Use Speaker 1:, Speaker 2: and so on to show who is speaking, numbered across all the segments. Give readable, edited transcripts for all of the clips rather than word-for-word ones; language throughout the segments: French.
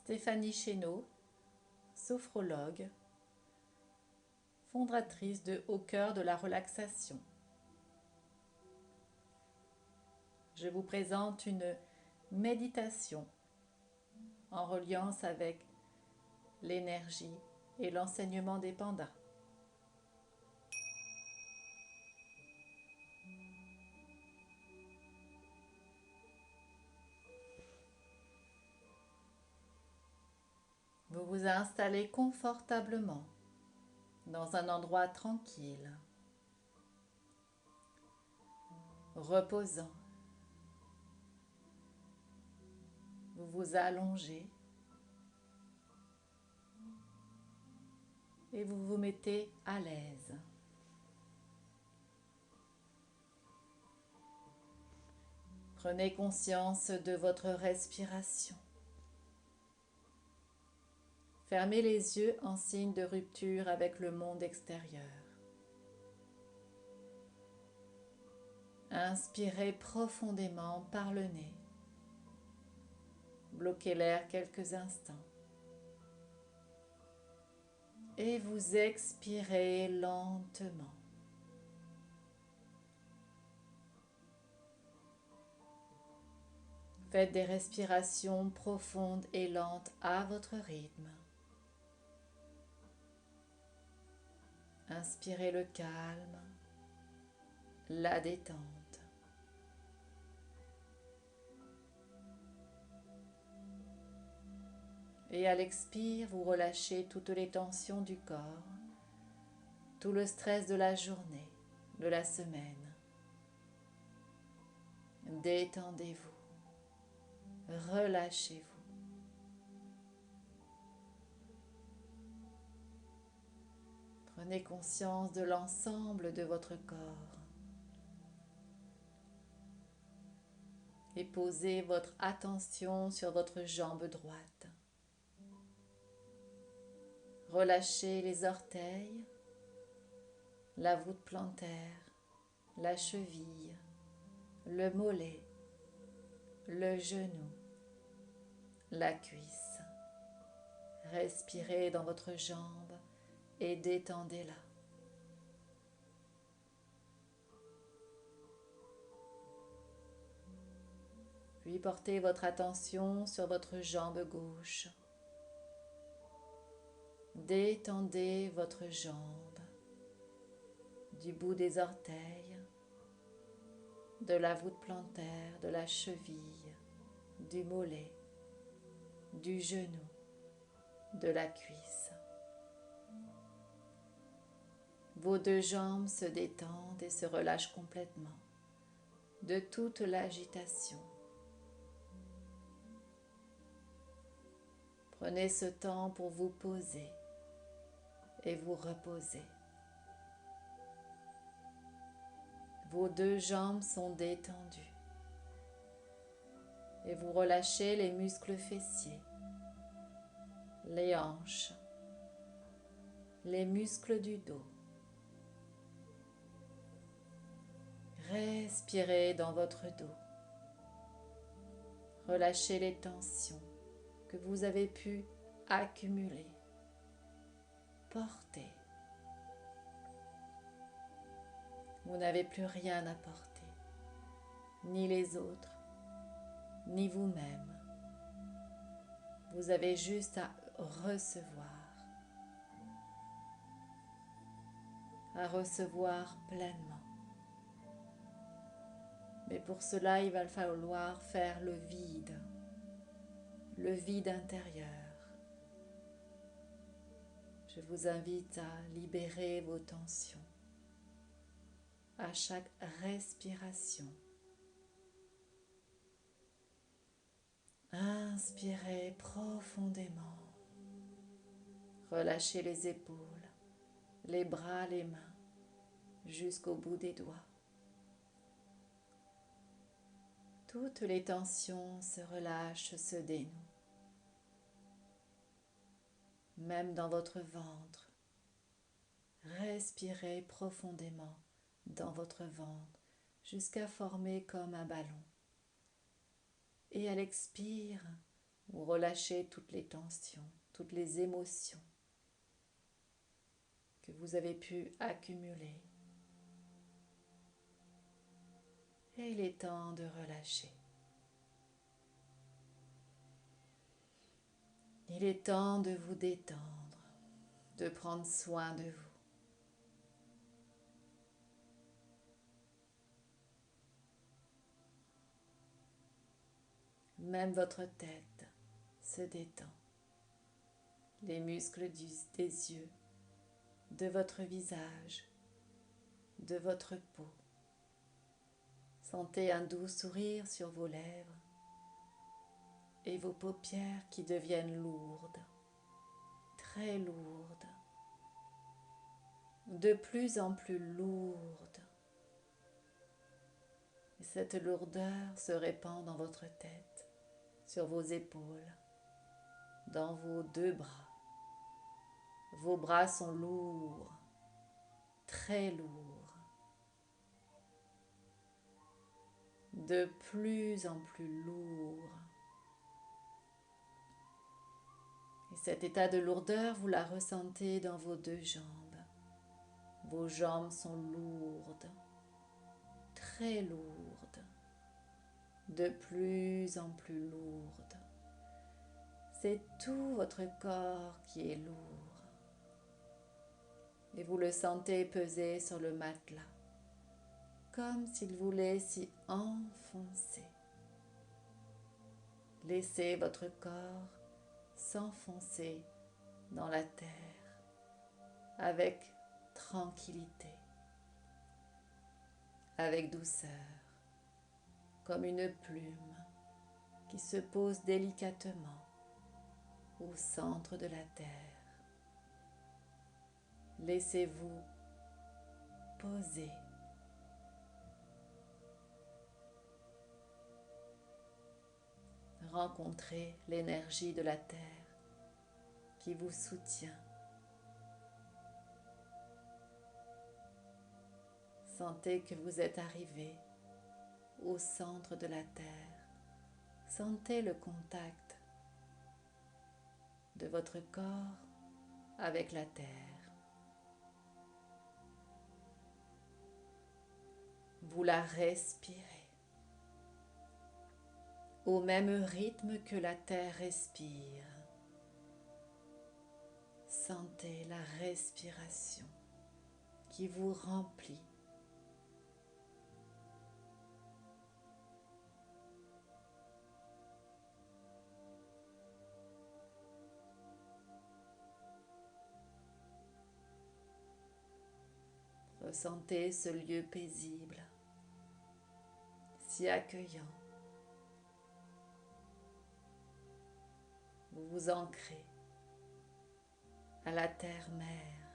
Speaker 1: Stéphanie Chénaud, sophrologue, fondatrice de Au cœur de la relaxation. Je vous présente une méditation en reliance avec l'énergie et l'enseignement des pandas. Vous vous installez confortablement dans un endroit tranquille, reposant. Vous vous allongez et vous vous mettez à l'aise. Prenez conscience de votre respiration. Fermez les yeux en signe de rupture avec le monde extérieur. Inspirez profondément par le nez. Bloquez l'air quelques instants. Et vous expirez lentement. Faites des respirations profondes et lentes à votre rythme. Inspirez le calme, la détente. Et à l'expire, vous relâchez toutes les tensions du corps, tout le stress de la journée, de la semaine. Détendez-vous, relâchez-vous. Prenez conscience de l'ensemble de votre corps et posez votre attention sur votre jambe droite. Relâchez les orteils, la voûte plantaire, la cheville, le mollet, le genou, la cuisse. Respirez dans votre jambe et détendez-la. Puis portez votre attention sur votre jambe gauche. Détendez votre jambe du bout des orteils, de la voûte plantaire, de la cheville, du mollet, du genou, de la cuisse. Vos deux jambes se détendent et se relâchent complètement de toute l'agitation. Prenez ce temps pour vous poser et vous reposer. Vos deux jambes sont détendues et vous relâchez les muscles fessiers, les hanches, les muscles du dos. Respirez dans votre dos. Relâchez les tensions que vous avez pu accumuler. Portez. Vous n'avez plus rien à porter, ni les autres, ni vous-même. Vous avez juste à recevoir pleinement. Mais pour cela, il va falloir faire le vide intérieur. Je vous invite à libérer vos tensions à chaque respiration. Inspirez profondément. Relâchez les épaules, les bras, les mains, jusqu'au bout des doigts. Toutes les tensions se relâchent, se dénouent. Même dans votre ventre, respirez profondément dans votre ventre jusqu'à former comme un ballon. Et à l'expire, Vous relâchez toutes les tensions, toutes les émotions que vous avez pu accumuler. Et il est temps de relâcher. Il est temps de vous détendre, de prendre soin de vous. Même votre tête se détend. Les muscles des yeux, de votre visage, de votre peau. Sentez un doux sourire sur vos lèvres et vos paupières qui deviennent lourdes, très lourdes, de plus en plus lourdes. Et cette lourdeur se répand dans votre tête, sur vos épaules, dans vos deux bras. Vos bras sont lourds, très lourds, de plus en plus lourds. Et cet état de lourdeur, vous la ressentez dans vos deux jambes. Vos jambes sont lourdes, très lourdes, de plus en plus lourdes. C'est tout votre corps qui est lourd. Et vous le sentez peser sur le matelas, comme s'il voulait s'y enfoncer. Laissez votre corps s'enfoncer dans la terre avec tranquillité, avec douceur, comme une plume qui se pose délicatement au centre de la terre. Laissez-vous poser. Rencontrez l'énergie de la terre qui vous soutient. Sentez que vous êtes arrivé au centre de la terre. Sentez le contact de votre corps avec la terre. Vous la respirez au même rythme que la terre respire. Sentez la respiration qui vous remplit. Ressentez ce lieu paisible, si accueillant. Vous vous ancrez à la terre-mère.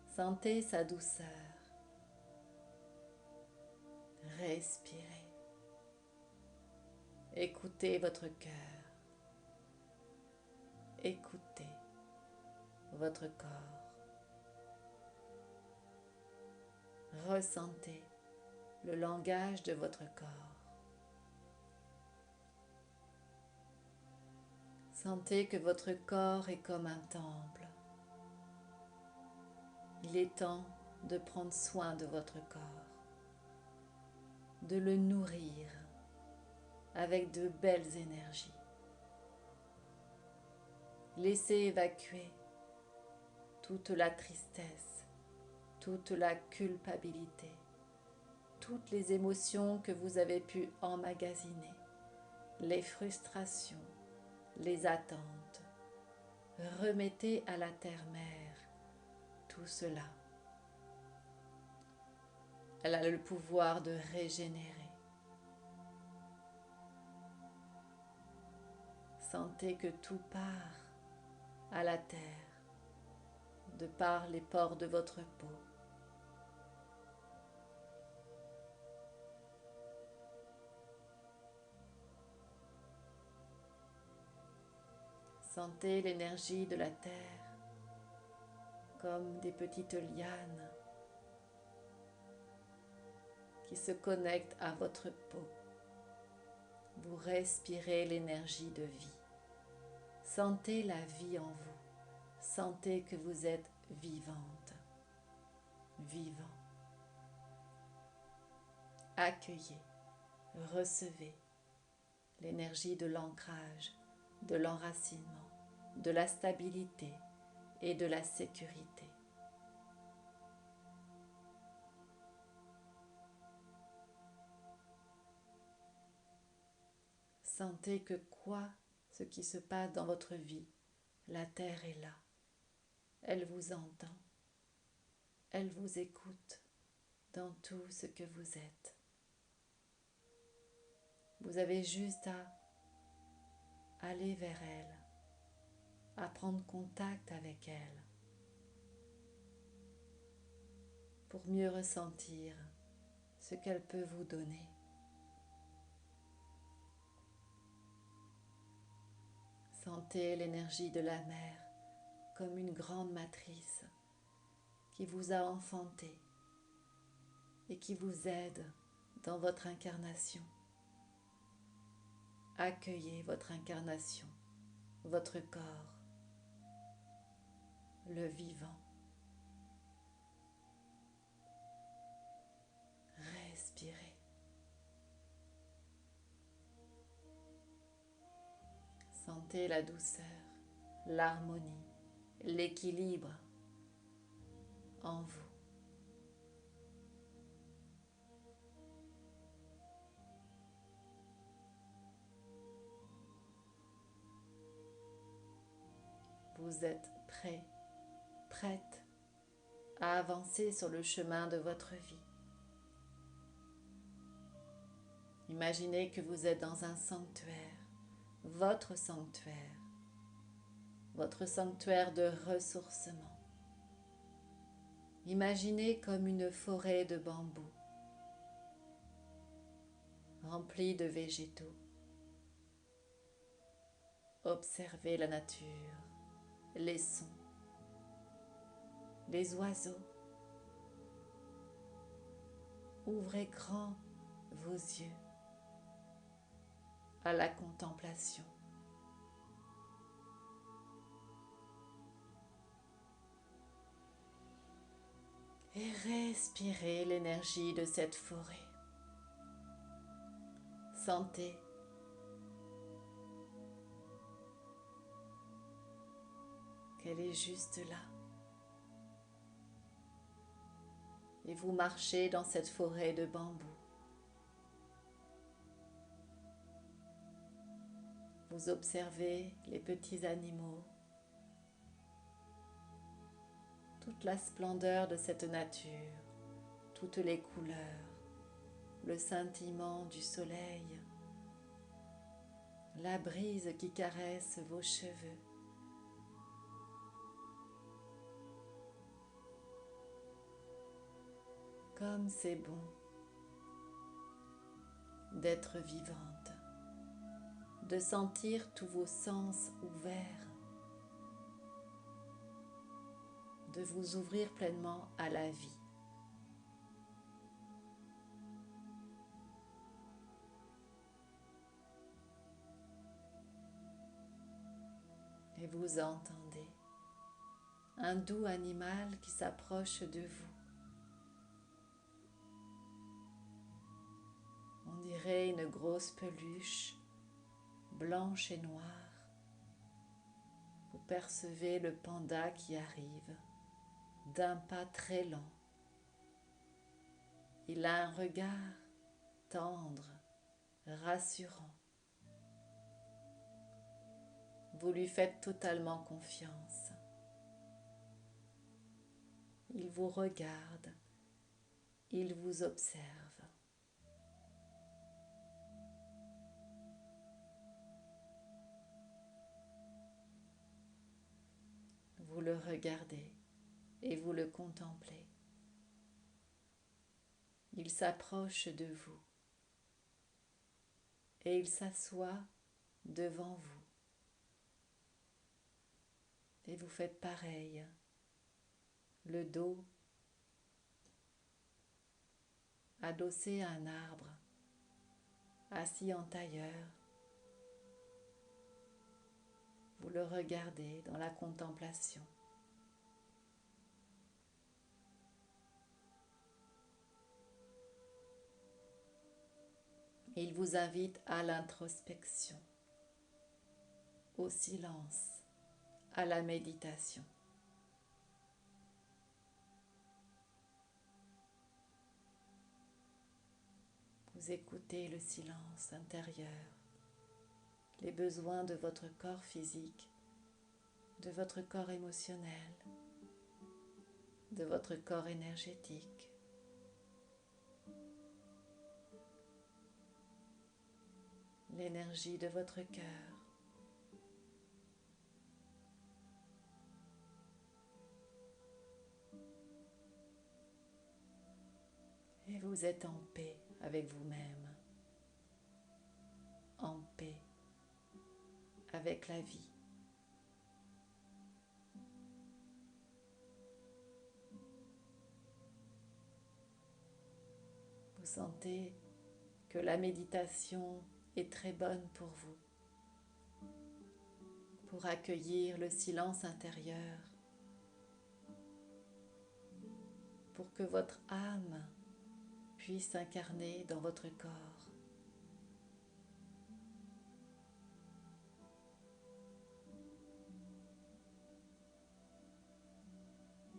Speaker 1: Sentez sa douceur. Respirez. Écoutez votre cœur. Écoutez votre corps. Ressentez le langage de votre corps. Sentez que votre corps est comme un temple. Il est temps de prendre soin de votre corps, de le nourrir avec de belles énergies. Laissez évacuer toute la tristesse, toute la culpabilité, toutes les émotions que vous avez pu emmagasiner, les frustrations, les attentes. Remettez à la terre-mère tout cela. Elle a le pouvoir de régénérer. Sentez que tout part à la terre, de par les pores de votre peau. Sentez l'énergie de la terre comme des petites lianes qui se connectent à votre peau. Vous respirez l'énergie de vie. Sentez la vie en vous. Sentez que vous êtes vivante, vivant. Accueillez, recevez l'énergie de l'ancrage, de l'enracinement, de la stabilité et de la sécurité. Sentez que ce qui se passe dans votre vie, la terre est là. Elle vous entend. Elle vous écoute dans tout ce que vous êtes. Vous avez juste à aller vers elle, à prendre contact avec elle, pour mieux ressentir ce qu'elle peut vous donner. Sentez l'énergie de la mer comme une grande matrice qui vous a enfanté et qui vous aide dans votre incarnation. Accueillez votre incarnation, votre corps, le vivant. Respirez. Sentez la douceur, l'harmonie, l'équilibre en vous. Vous êtes prêt, prête à avancer sur le chemin de votre vie. Imaginez que vous êtes dans un sanctuaire, votre sanctuaire de ressourcement. Imaginez comme une forêt de bambous, remplie de végétaux. Observez la nature, les sons, les oiseaux. Ouvrez grand vos yeux à la contemplation. Et respirez l'énergie de cette forêt. Sentez qu'elle est juste là. Et vous marchez dans cette forêt de bambous. Vous observez les petits animaux, toute la splendeur de cette nature, toutes les couleurs, le scintillement du soleil, la brise qui caresse vos cheveux. Comme c'est bon d'être vivante, de sentir tous vos sens ouverts, de vous ouvrir pleinement à la vie. Et vous entendez un doux animal qui s'approche de vous. On dirait une grosse peluche, blanche et noire. Vous percevez le panda qui arrive d'un pas très lent. Il a un regard tendre, rassurant. Vous lui faites totalement confiance. Il vous regarde, il vous observe. Vous le regardez et vous le contemplez. Il s'approche de vous et il s'assoit devant vous. Et vous faites pareil, le dos adossé à un arbre, assis en tailleur. Vous le regardez dans la contemplation. Et il vous invite à l'introspection, au silence, à la méditation. Vous écoutez le silence intérieur, les besoins de votre corps physique, de votre corps émotionnel, de votre corps énergétique. L'énergie de votre cœur. Et vous êtes en paix avec vous-même, en paix avec la vie. Vous sentez que la méditation est très bonne pour vous, pour accueillir le silence intérieur, pour que votre âme puisse s'incarner dans votre corps.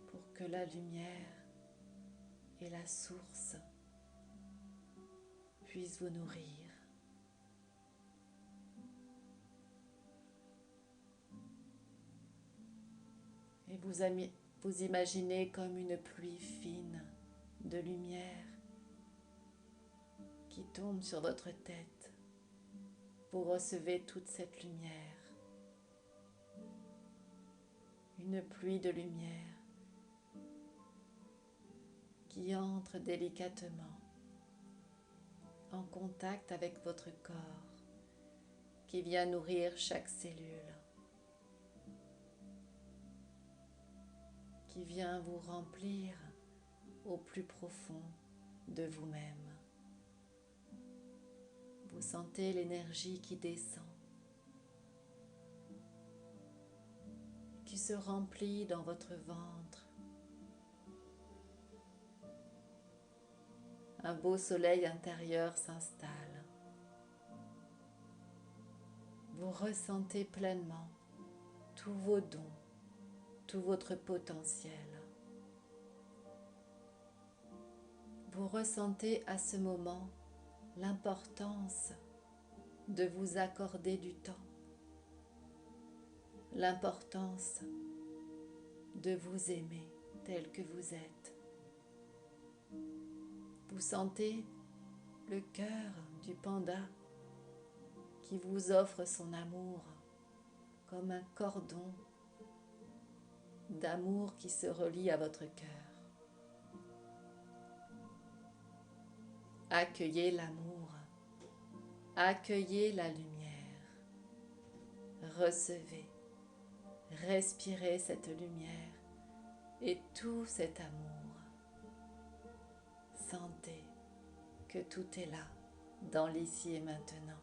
Speaker 1: Pour que la lumière et la source puissent vous nourrir. Et vous imaginez comme une pluie fine de lumière qui tombe sur votre tête. Vous recevez toute cette lumière, une pluie de lumière qui entre délicatement en contact avec votre corps, qui vient nourrir chaque cellule, qui vient vous remplir au plus profond de vous-même. Vous sentez l'énergie qui descend, qui se remplit dans votre ventre. Un beau soleil intérieur s'installe. Vous ressentez pleinement tous vos dons, tout votre potentiel. Vous ressentez à ce moment l'importance de vous accorder du temps, l'importance de vous aimer tel que vous êtes. Vous sentez le cœur du panda qui vous offre son amour comme un cordon d'amour qui se relie à votre cœur. Accueillez l'amour, accueillez la lumière, recevez, respirez cette lumière et tout cet amour. Sentez que tout est là, dans l'ici et maintenant.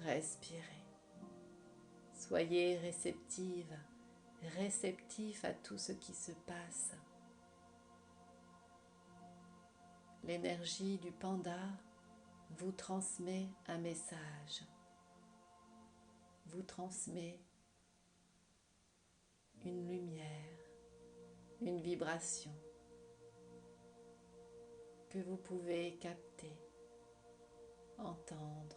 Speaker 1: Respirez. Soyez réceptive, réceptif à tout ce qui se passe. L'énergie du panda vous transmet un message, vous transmet une lumière, une vibration que vous pouvez capter, entendre.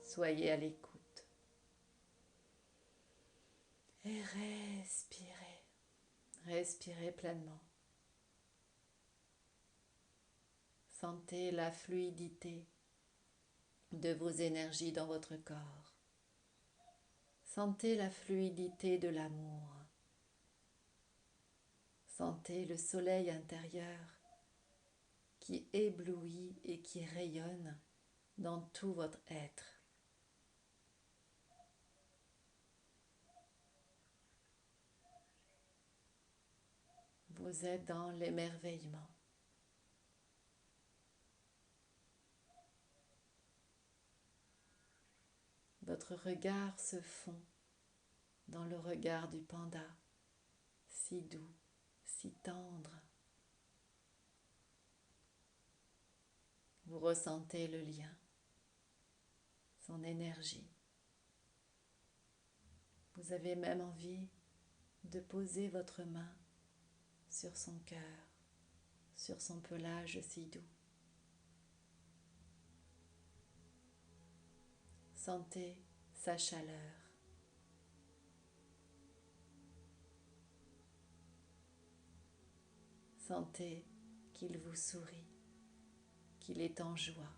Speaker 1: Soyez à l'écoute et respirez, respirez pleinement. Sentez la fluidité de vos énergies dans votre corps. Sentez la fluidité de l'amour. Sentez le soleil intérieur qui éblouit et qui rayonne dans tout votre être. vous êtes dans l'émerveillement. Votre regard se fond dans le regard du panda, si doux, si tendre. Vous ressentez le lien, son énergie. Vous avez même envie de poser votre main sur son cœur, sur son pelage si doux. Sentez sa chaleur. Sentez qu'il vous sourit, qu'il est en joie,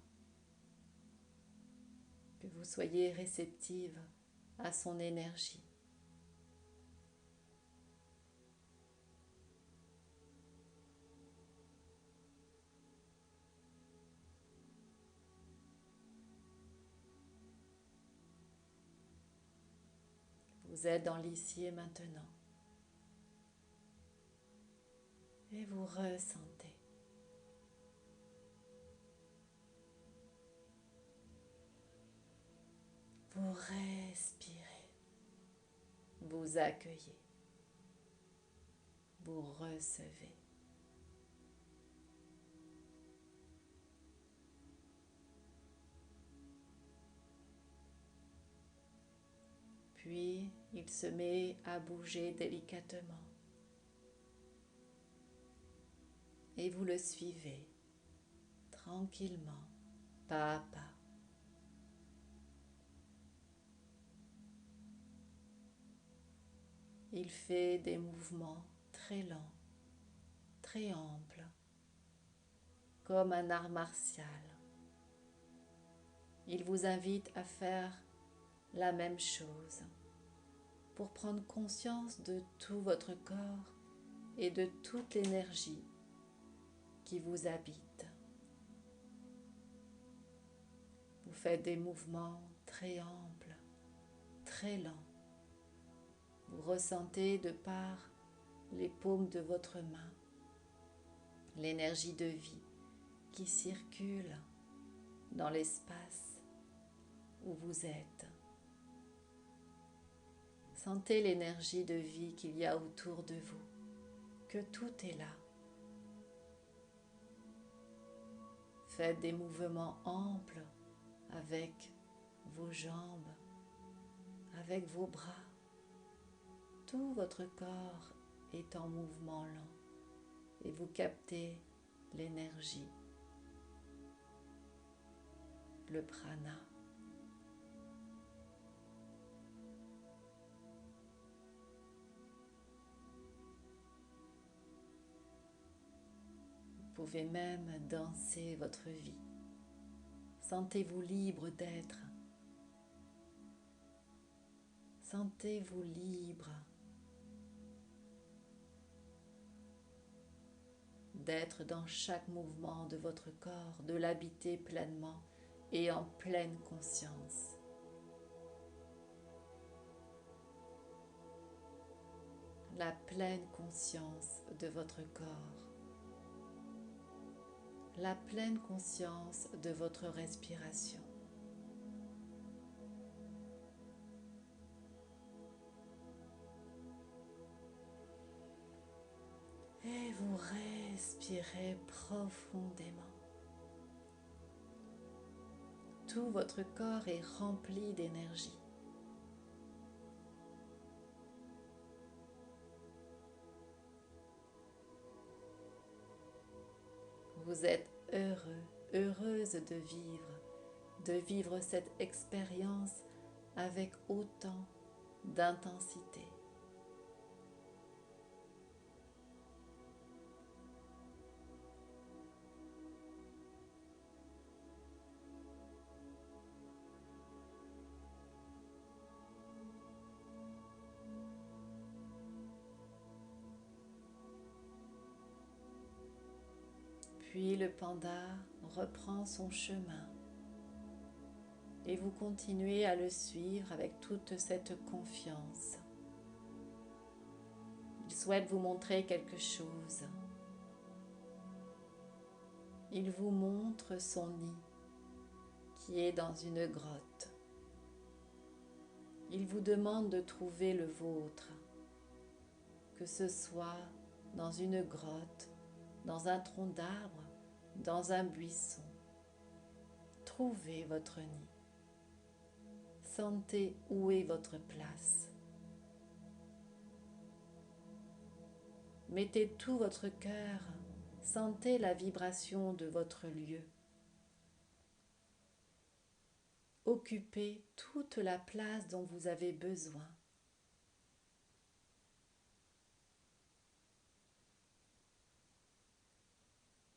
Speaker 1: que vous soyez réceptive à son énergie. Vous êtes dans l'ici et maintenant et vous ressentez. Vous respirez, vous accueillez, vous recevez. Puis il se met à bouger délicatement et vous le suivez tranquillement, pas à pas. Il fait des mouvements très lents, très amples, comme un art martial. Il vous invite à faire la même chose pour prendre conscience de tout votre corps et de toute l'énergie qui vous habite. Vous faites des mouvements très amples, très lents. Vous ressentez de par les paumes de votre main l'énergie de vie qui circule dans l'espace où vous êtes. Sentez l'énergie de vie qu'il y a autour de vous, que tout est là. Faites des mouvements amples avec vos jambes, avec vos bras. Tout votre corps est en mouvement lent et vous captez l'énergie, le prana. Vous pouvez même danser votre vie. Sentez-vous libre d'être. Sentez-vous libre d'être dans chaque mouvement de votre corps, de l'habiter pleinement et en pleine conscience. La pleine conscience de votre corps. La pleine conscience de votre respiration. Et vous respirez profondément. Tout votre corps est rempli d'énergie. Vous êtes heureux, heureuse de vivre cette expérience avec autant d'intensité. Puis le panda reprend son chemin et vous continuez à le suivre avec toute cette confiance. Il souhaite vous montrer quelque chose. Il vous montre son nid qui est dans une grotte. Il vous demande de trouver le vôtre, que ce soit dans une grotte, dans un tronc d'arbre, dans un buisson. Trouvez votre nid. Sentez où est votre place. Mettez tout votre cœur, sentez la vibration de votre lieu. Occupez toute la place dont vous avez besoin.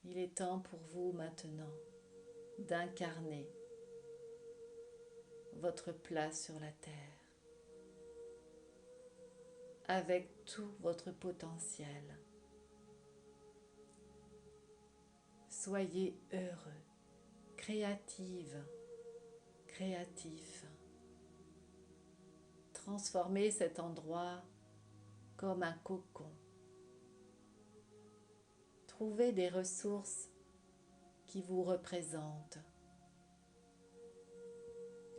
Speaker 1: Il est temps pour vous maintenant d'incarner votre place sur la terre avec tout votre potentiel. Soyez heureux, créative, créatif. Transformez cet endroit comme un cocon. Trouvez des ressources qui vous représentent,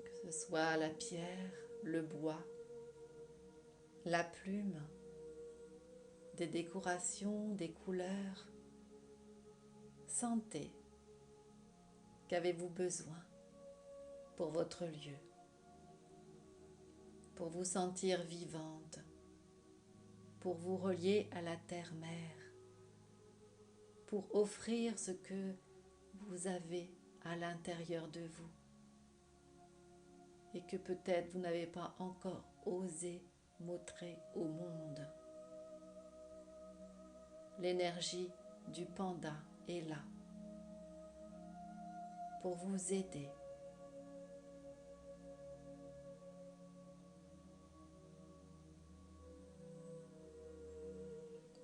Speaker 1: que ce soit la pierre, le bois, la plume, des décorations, des couleurs. Sentez qu'avez-vous besoin pour votre lieu, pour vous sentir vivante, pour vous relier à la terre-mère, pour offrir ce que vous avez à l'intérieur de vous et que peut-être vous n'avez pas encore osé montrer au monde. L'énergie du panda est là pour vous aider.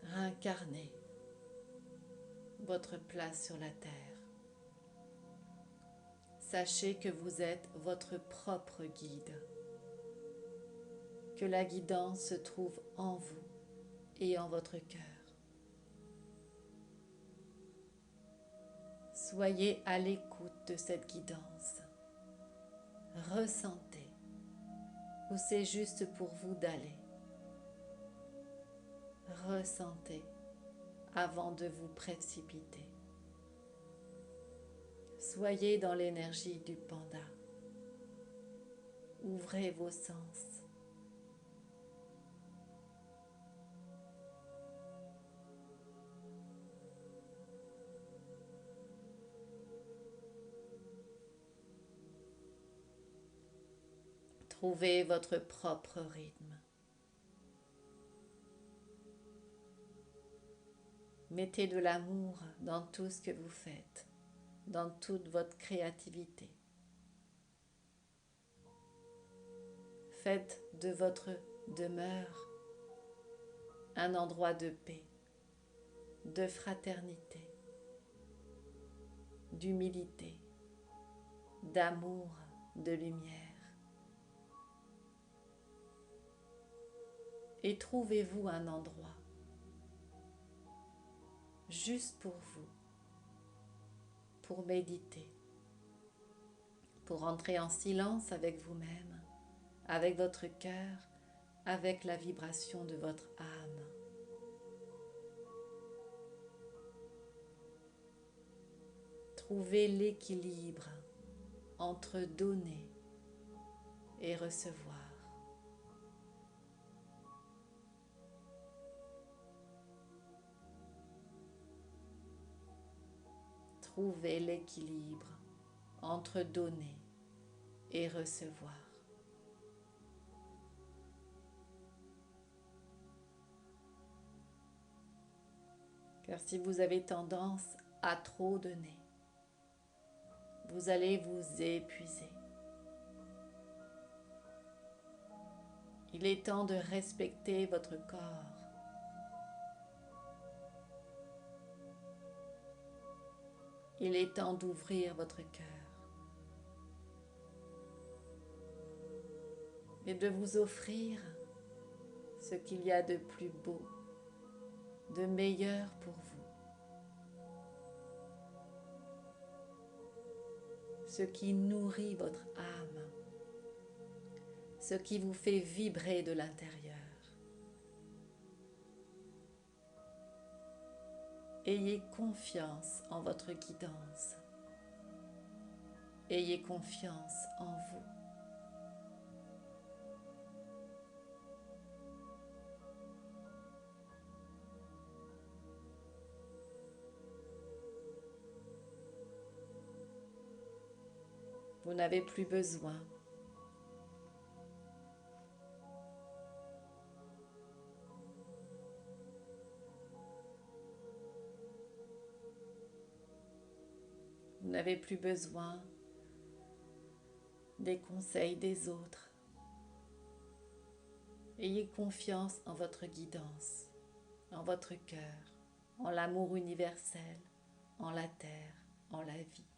Speaker 1: Réincarnez votre place sur la terre. Sachez que vous êtes votre propre guide, que la guidance se trouve en vous et en votre cœur. Soyez à l'écoute de cette guidance. Ressentez où c'est juste pour vous d'aller. Ressentez avant de vous précipiter. Soyez dans l'énergie du panda. Ouvrez vos sens. Trouvez votre propre rythme. Mettez de l'amour dans tout ce que vous faites, dans toute votre créativité. Faites de votre demeure un endroit de paix, de fraternité, d'humilité, d'amour, de lumière. Et trouvez-vous un endroit juste pour vous, pour méditer, pour entrer en silence avec vous-même, avec votre cœur, avec la vibration de votre âme. Trouvez l'équilibre entre donner et recevoir. Trouvez l'équilibre entre donner et recevoir. Car si vous avez tendance à trop donner, vous allez vous épuiser. Il est temps de respecter votre corps. Il est temps d'ouvrir votre cœur et de vous offrir ce qu'il y a de plus beau de meilleur pour vous. Ce qui nourrit votre âme, ce qui vous fait vibrer de l'intérieur. Ayez confiance en votre guidance. Ayez confiance en vous. Vous n'avez plus besoin Vous n'avez plus besoin des conseils des autres. Ayez confiance en votre guidance, en votre cœur, en l'amour universel, en la terre, en la vie.